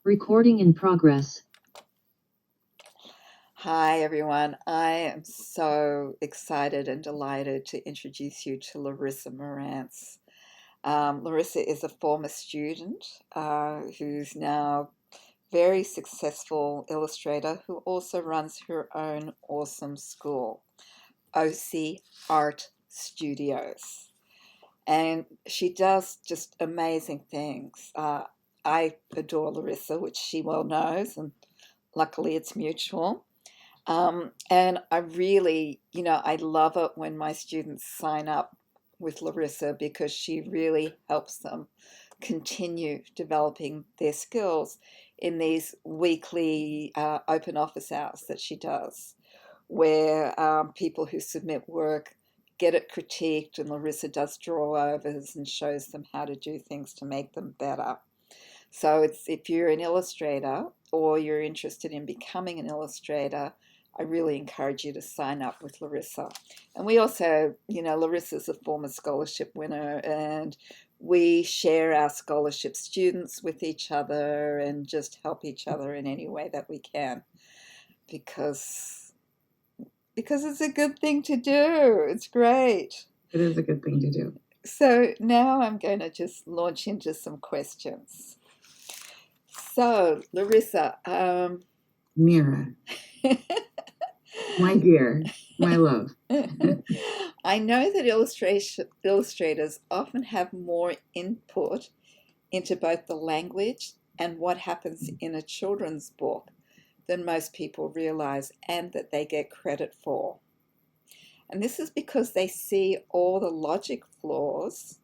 Recording in progress. Hi, everyone. I am so excited and delighted to introduce you to Larissa Marantz. Larissa is a former student who's now very successful illustrator who also runs her own awesome school, OC Art Studios. And she does just amazing things. I adore Larissa, which she well knows, and luckily it's mutual. And I really, I love it when my students sign up with Larissa because she really helps them continue developing their skills in these weekly open office hours that she does, where people who submit work get it critiqued, and Larissa does draw overs and shows them how to do things to make them better. So it's if you're an illustrator or you're interested in becoming an illustrator, I really encourage you to sign up with Larissa. And we also, Larissa's a former scholarship winner, and we share our scholarship students with each other and just help each other in any way that we can because it's a good thing to do. It's great. It is a good thing to do. So now I'm going to just launch into some questions. So, Larissa, Mira, my dear, my love. I know that illustrators often have more input into both the language and what happens in a children's book than most people realize and that they get credit for. And this is because they see all the logic flaws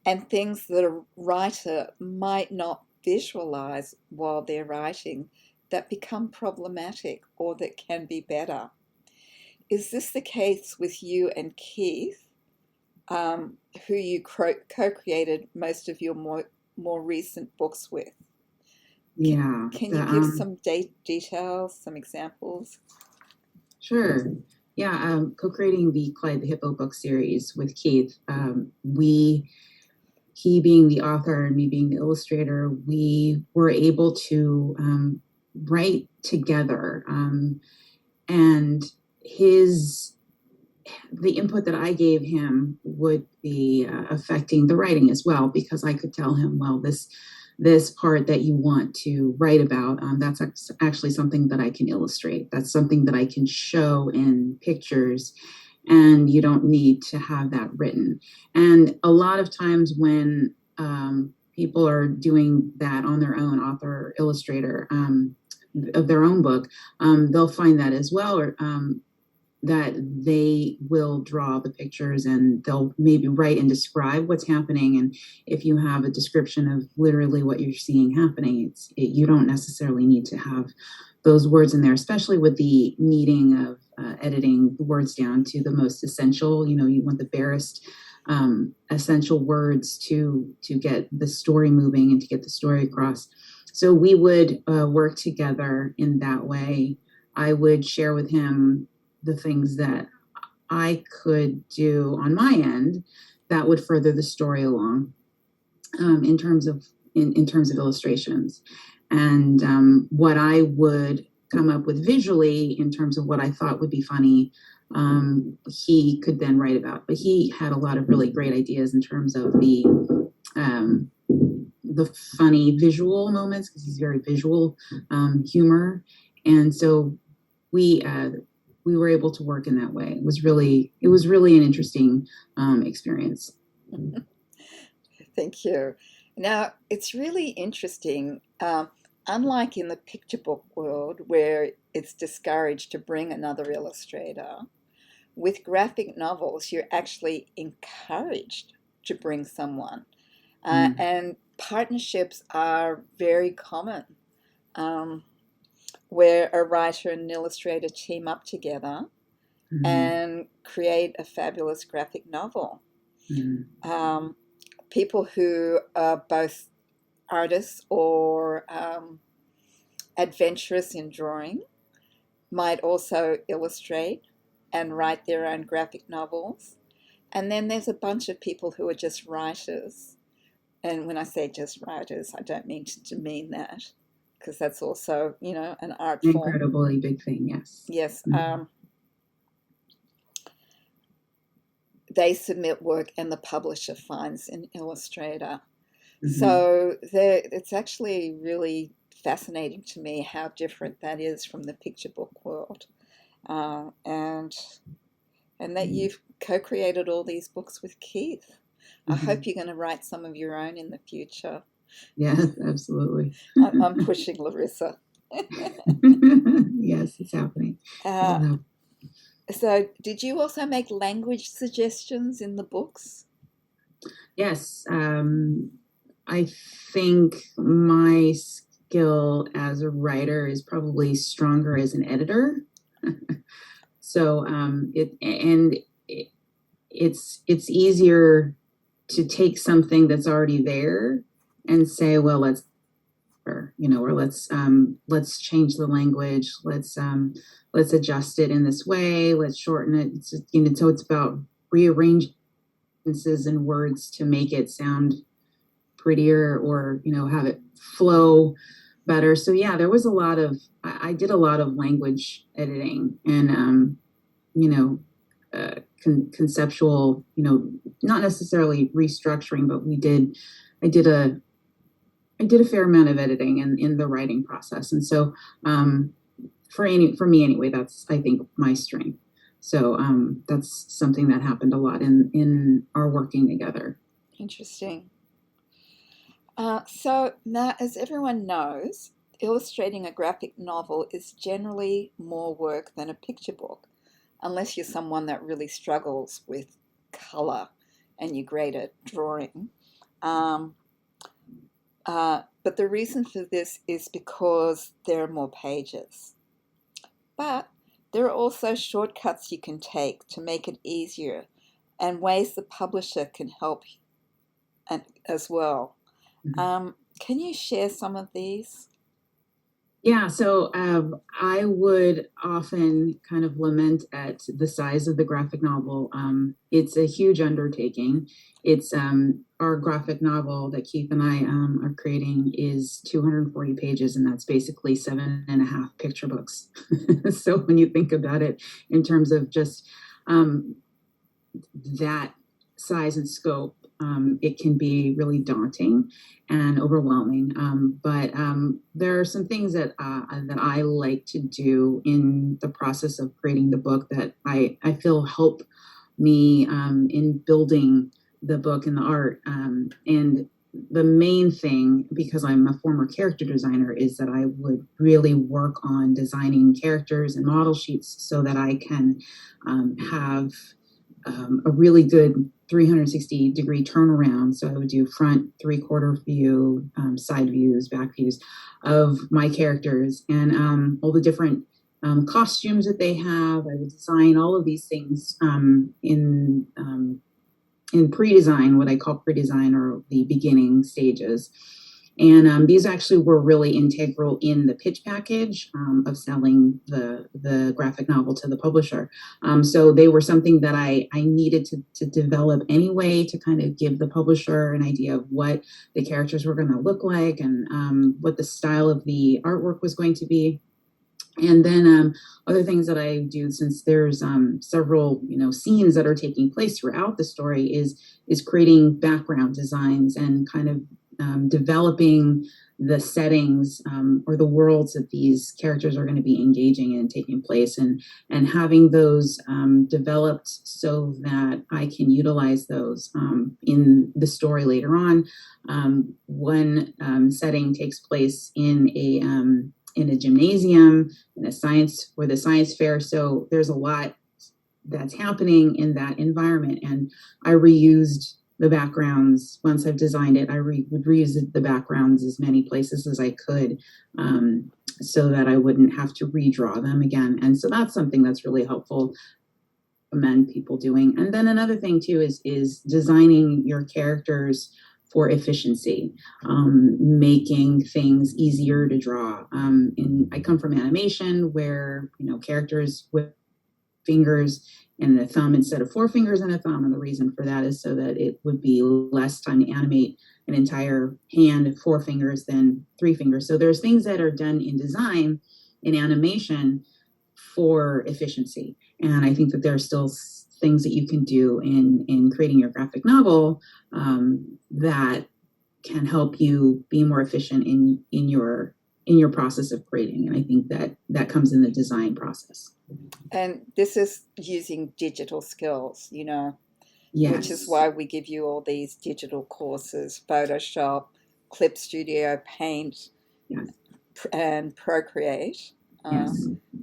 and things that a writer might not visualize while they're writing that become problematic or that can be better. Is this the case with you and Keith, who you co-created most of your more recent books with? Yeah. Can you give some details, some examples? Sure. Yeah, co-creating the Clyde the Hippo book series with Keith. He being the author and me being the illustrator, we were able to write together, and the input that I gave him would be affecting the writing as well, because I could tell him, well, this part that you want to write about, that's actually something that I can illustrate. That's something that I can show in pictures, and you don't need to have that written. And a lot of times when people are doing that on their own, author, illustrator, of their own book, they'll find that as well, or that they will draw the pictures and they'll maybe write and describe what's happening. And if you have a description of literally what you're seeing happening, you don't necessarily need to have those words in there, especially with the needing of editing the words down to the most essential. You want the barest essential words to get the story moving and to get the story across. So we would work together in that way. I would share with him the things that I could do on my end that would further the story along, in terms of illustrations, and what I would come up with visually in terms of what I thought would be funny. He could then write about, but he had a lot of really great ideas in terms of the funny visual moments, because he's very visual humor, and so we were able to work in that way. It was really an interesting experience. Thank you. Now, it's really interesting. Unlike in the picture book world, where it's discouraged to bring another illustrator, with graphic novels, you're actually encouraged to bring someone. And partnerships are very common, where a writer and an illustrator team up together and create a fabulous graphic novel. People who are both artists or adventurous in drawing might also illustrate and write their own graphic novels. And then there's a bunch of people who are just writers And when I say just writers, I don't mean to demean that, because that's also, an art form. Incredibly big thing, yes. Yes. They submit work and the publisher finds an illustrator. So it's actually really fascinating to me how different that is from the picture book world. And that you've co-created all these books with Keith. I hope you're going to write some of your own in the future. Yes, absolutely. I'm pushing Larissa. Yes, it's happening. So, did you also make language suggestions in the books? Yes. I think my skill as a writer is probably stronger as an editor. So it's easier to take something that's already there and say, well, let's change the language, let's adjust it in this way, let's shorten it. So it's about rearranging sentences and words to make it sound prettier, or have it flow better. So yeah, there was I did a lot of language editing and conceptual, not necessarily restructuring, but I did a fair amount of editing in the writing process. And so for me anyway, that's, I think, my strength. So that's something that happened a lot in our working together. Interesting. So now, as everyone knows, illustrating a graphic novel is generally more work than a picture book, unless you're someone that really struggles with color and you're great at drawing. But the reason for this is because there are more pages. But there are also shortcuts you can take to make it easier, and ways the publisher can help as well. Can you share some of these? Yeah, so I would often kind of lament at the size of the graphic novel. It's a huge undertaking. It's our graphic novel that Keith and I are creating is 240 pages, and that's basically 7.5 picture books. So when you think about it in terms of just that size and scope, it can be really daunting and overwhelming. But there are some things that I like to do in the process of creating the book that I feel help me in building the book and the art. And the main thing, because I'm a former character designer, is that I would really work on designing characters and model sheets so that I can have a really good 360-degree turnaround. So I would do front, three-quarter view, side views, back views of my characters, and all the different costumes that they have. I would design all of these things in pre-design, what I call pre-design, or the beginning stages. And these actually were really integral in the pitch package of selling the graphic novel to the publisher. So they were something that I needed to develop anyway, to kind of give the publisher an idea of what the characters were going to look like, and what the style of the artwork was going to be. And then other things that I do, since there's several scenes that are taking place throughout the story, is creating background designs and kind of developing the settings or the worlds that these characters are going to be engaging in and taking place, and having those developed so that I can utilize those in the story later on. One setting takes place in a gymnasium, in a science fair. So there's a lot that's happening in that environment, and I reused the backgrounds. Once I've designed it, I would reuse the backgrounds as many places as I could, so that I wouldn't have to redraw them again. And so that's something that's really helpful. Recommend people doing. And then another thing too is designing your characters for efficiency, making things easier to draw. I come from animation, where characters with fingers and a thumb instead of 4 fingers and a thumb. And the reason for that is so that it would be less time to animate an entire hand, 4 fingers than 3 fingers. So there's things that are done in design, in animation, for efficiency. And I think that there are still things that you can do in creating your graphic novel that can help you be more efficient in your process of creating. And I think that comes in the design process. And this is using digital skills, Yes. which is why we give you all these digital courses: Photoshop, Clip Studio, Paint, Yes. and Procreate.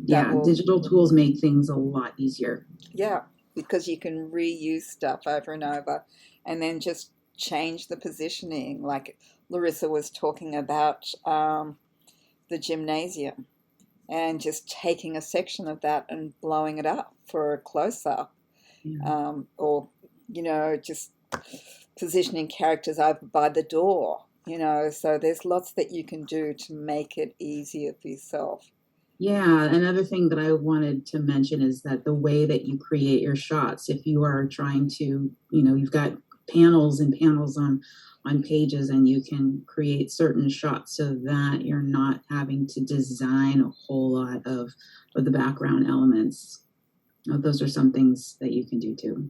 Yes. Digital tools make things a lot easier. Yeah, because you can reuse stuff over and over and then just change the positioning. Like Larissa was talking about the gymnasium, and just taking a section of that and blowing it up for a close-up. Yeah. Or, just positioning characters over by the door, so there's lots that you can do to make it easier for yourself. Yeah, another thing that I wanted to mention is that the way that you create your shots, if you are trying to, you've got panels and panels on pages, and you can create certain shots so that you're not having to design a whole lot of the background elements. Those are some things that you can do too.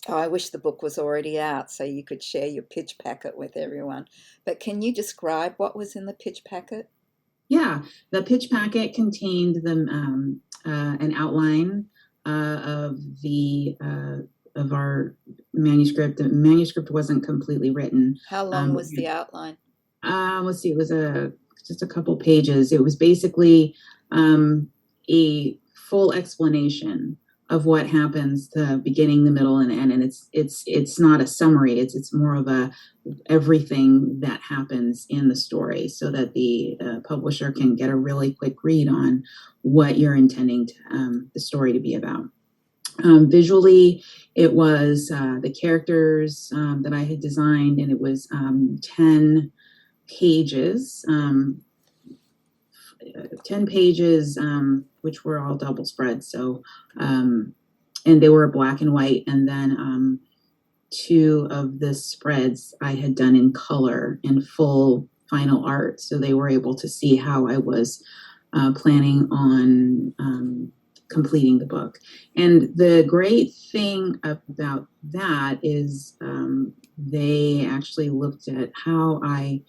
I wish the book was already out so you could share your pitch packet with everyone. But can you describe what was in the pitch packet? Yeah, the pitch packet contained an outline of our manuscript. The manuscript wasn't completely written. How long was the outline? Let's see, it was just a couple pages. It was basically a full explanation of what happens, the beginning, the middle, and the end. And it's not a summary. It's more of everything that happens in the story, so that the publisher can get a really quick read on what you're intending the story to be about. Visually, it was the characters that I had designed, and it was 10 pages. 10 pages, which were all double spreads. So, and they were black and white. And then 2 of the spreads I had done in color, in full final art. So they were able to see how I was planning on completing the book. And the great thing about that is they actually looked at how I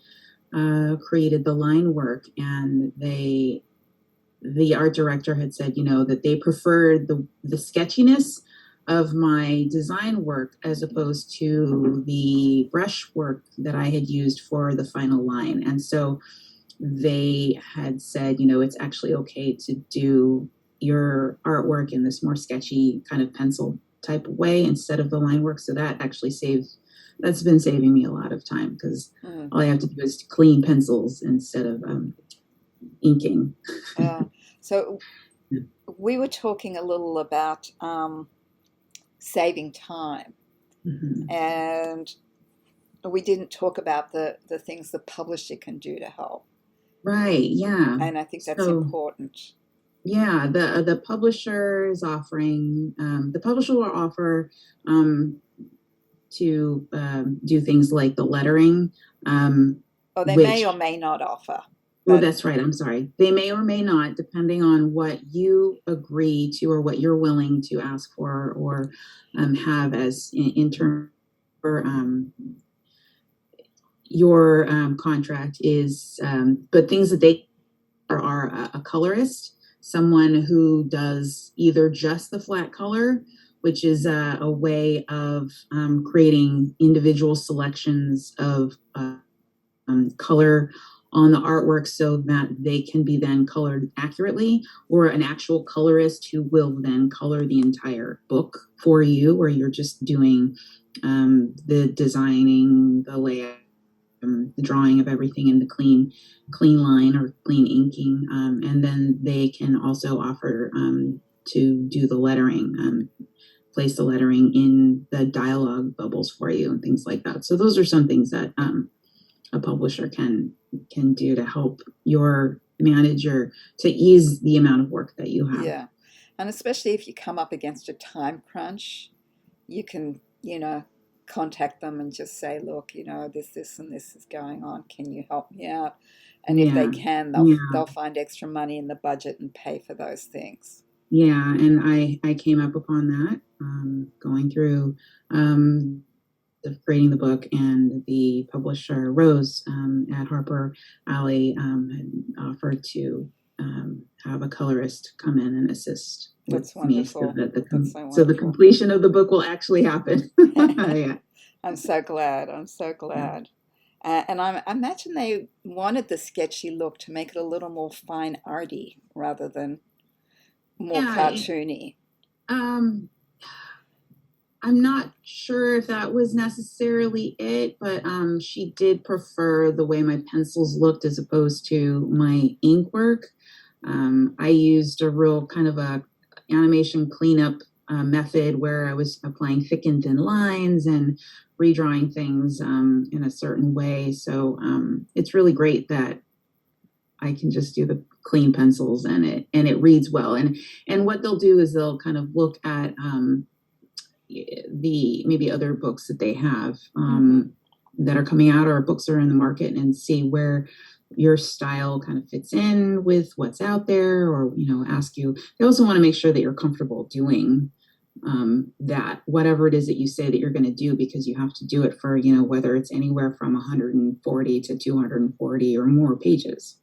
created the line work, and the art director had said, that they preferred the sketchiness of my design work as opposed to the brush work that I had used for the final line. And so they had said, it's actually okay to do your artwork in this more sketchy kind of pencil type of way instead of the line work. So that actually that's been saving me a lot of time, because all I have to do is clean pencils instead of inking. So we were talking a little about saving time, and we didn't talk about the things the publisher can do to help. Right, yeah. And I think that's important. Yeah, the publisher is offering, the publisher will offer to do things like the lettering. They may or may not offer. Oh, that's right. I'm sorry. They may or may not, depending on what you agree to or what you're willing to ask for or have as in terms for your contract is. But things that they are a colorist, someone who does either just the flat color, which is a way of creating individual selections of color on the artwork so that they can be then colored accurately, or an actual colorist who will then color the entire book for you, or you're just doing the designing, the layout, the drawing of everything in the clean line or clean inking. And then they can also offer to do the lettering, place the lettering in the dialogue bubbles for you and things like that. So those are some things that a publisher can do to help your manage to ease the amount of work that you have. Yeah. And especially if you come up against a time crunch, you can, contact them and just say, look, this, and this is going on. Can you help me out? And if they Yeah, can, they'll yeah, they'll find extra money in the budget and pay for those things. yeah. And I came up upon that going through creating the book, and the publisher Rose at Harper Alley had offered to have a colorist come in and assist with That's me, so wonderful. that That's so so the wonderful. completion of the book will actually happen. Yeah. I'm so glad. I'm so glad. And I imagine they wanted the sketchy look to make it a little more fine arty rather than more Yeah, cartoony. um, I'm not sure if that was necessarily it, but she did prefer the way my pencils looked as opposed to my ink work. I used a real kind of a animation cleanup method where I was applying thick and thin lines and redrawing things in a certain way. So it's really great that I can just do the clean pencils, and it reads well. And what they'll do is they'll kind of look at the maybe other books that they have that are coming out, or books that are in the market, and see where your style kind of fits in with what's out there, or ask you. They also want to make sure that you're comfortable doing that, whatever it is that you say that you're going to do, because you have to do it for whether it's anywhere from 140 to 240 or more pages.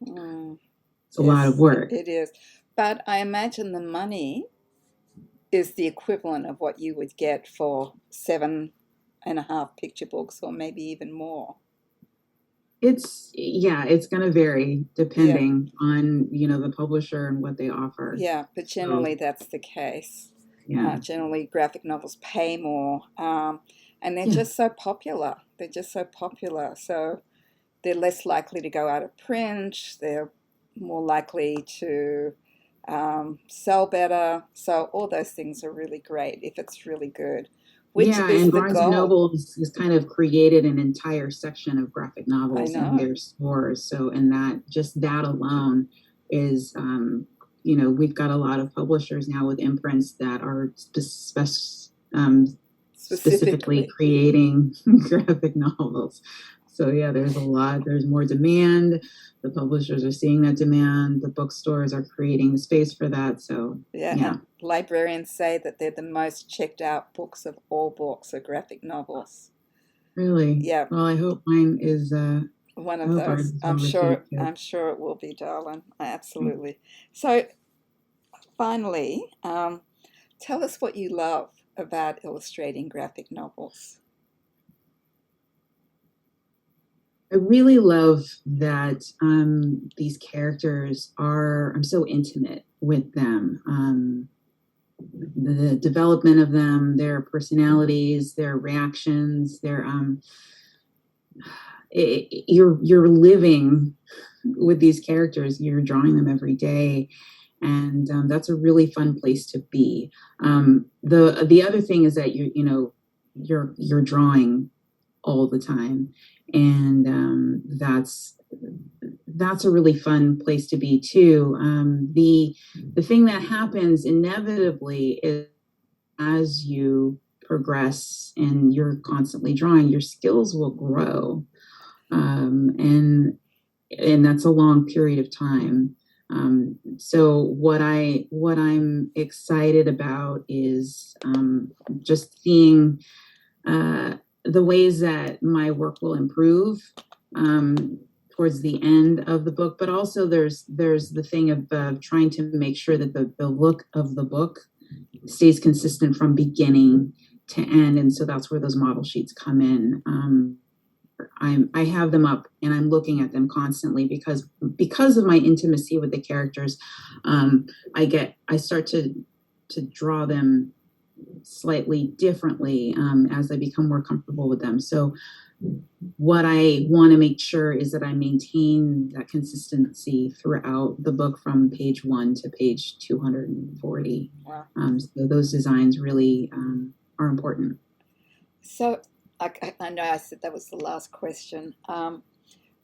It's a lot of work. It is. But I imagine the money is the equivalent of what you would get for 7.5 picture books, or maybe even more. It's going to vary depending on the publisher and what they offer. Yeah, but generally that's the case. Yeah. Generally graphic novels pay more, and they're just so popular. So they're less likely to go out of print. They're more likely to sell better. So all those things are really great if it's really good. Which is and the Barnes goal. and Noble has kind of created an entire section of graphic novels in their stores. So, and that alone is, we've got a lot of publishers now with imprints that are specifically creating graphic novels. So yeah, there's more demand. The publishers are seeing that demand. The bookstores are creating the space for that. So yeah. And librarians say that they're the most checked out books of all books are graphic novels. Really? Yeah. Well, I hope mine is one of those. I'm sure it will be, darling. Absolutely. So finally, tell us what you love about illustrating graphic novels. I really love that these characters I'm so intimate with them. The development of them, their personalities, their reactions, you're living with these characters. You're drawing them every day, and that's a really fun place to be. The other thing is that you're drawing all the time, and that's a really fun place to be too. The thing that happens inevitably is, as you progress and you're constantly drawing, your skills will grow, and that's a long period of time. So what I'm excited about is just seeing the ways that my work will improve towards the end of the book, but also there's the thing of trying to make sure that the look of the book stays consistent from beginning to end, and so that's where those model sheets come in. I have them up and I'm looking at them constantly because of my intimacy with the characters. I start to draw them slightly differently as I become more comfortable with them. So what I want to make sure is that I maintain that consistency throughout the book from page 1 to page 240. Wow. So those designs really are important. So I know I said that was the last question.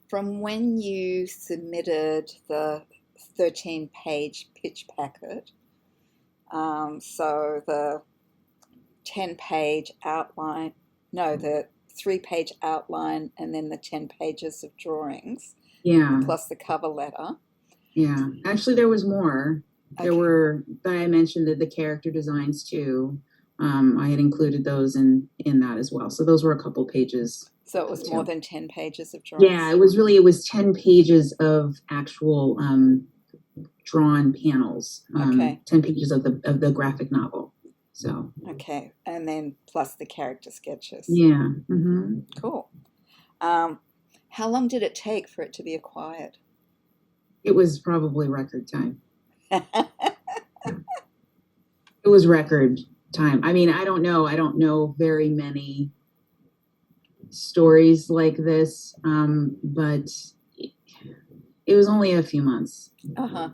from when you submitted the 13-page pitch packet, so the 10-page outline, no, the 3-page outline, and then the 10 pages of drawings, Yeah. plus the cover letter. Yeah. Actually, there was more. There Okay. were, but I mentioned that the character designs too. I had included those in that as well. So those were a couple pages. So it was too. more than 10 pages of drawings? Yeah, it was 10 pages of actual drawn panels. Okay. 10 pages of the graphic novel. So. Okay, and then plus the character sketches. Yeah. Mm-hmm. Cool. How long did it take for it to be acquired? It was probably record time. It was record time. I mean, I don't know very many stories like this, but it was only a few months. Uh-huh.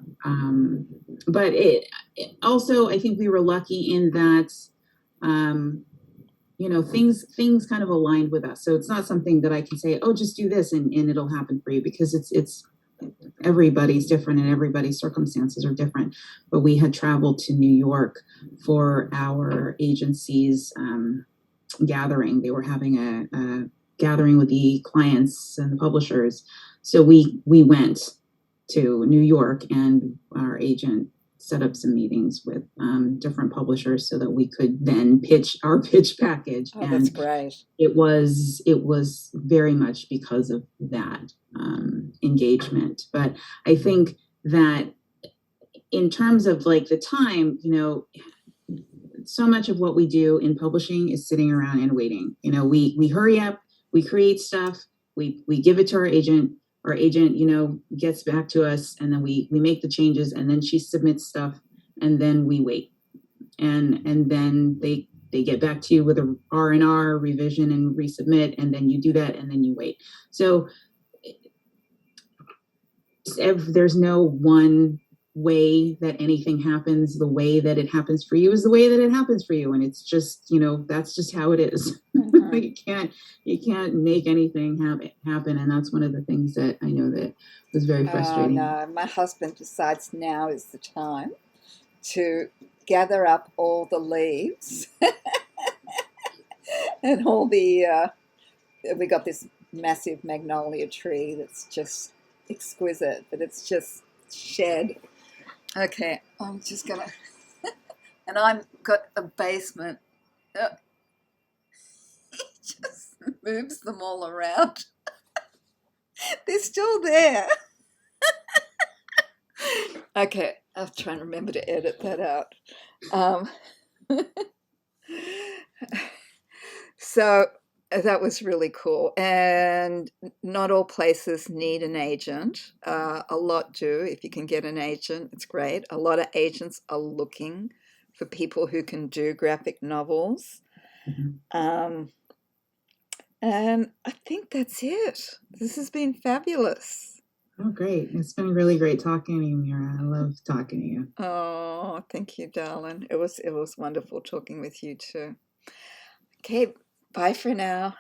But it also, I think we were lucky in that, things kind of aligned with us. So it's not something that I can say, oh, just do this and it'll happen for you, because it's everybody's different and everybody's circumstances are different. But we had traveled to New York for our agency's gathering. They were having a gathering with the clients and the publishers. So we went to New York, and our agent set up some meetings with different publishers so that we could then pitch our pitch package. Oh, that's great. It was very much because of that engagement. But I think that in terms of like the time, so much of what we do in publishing is sitting around and waiting. We hurry up, we create stuff, we give it to our agent. Our agent, gets back to us, and then we make the changes, and then she submits stuff, and then we wait. And then they get back to you with a R&R revision and resubmit, and then you do that, and then you wait. So there's no one way that anything happens. The way that it happens for you is the way that it happens for you, and it's just that's just how it is. Mm-hmm. you can't make anything happen, and that's one of the things that I know that was very frustrating. No, my husband decides now is the time to gather up all the leaves and all the we got this massive magnolia tree that's just exquisite, but it's just shed. Okay, I'm just gonna, and I've got a basement. He just moves them all around. They're still there. Okay, I'll try and remember to edit that out. So that was really cool. And not all places need an agent. A lot do. If you can get an agent, it's great. A lot of agents are looking for people who can do graphic novels. Mm-hmm. And I think that's it. This has been fabulous. Oh, great. It's been really great talking to you, Mira. I love talking to you. Oh, thank you, darling. It was wonderful talking with you too. Okay, bye for now.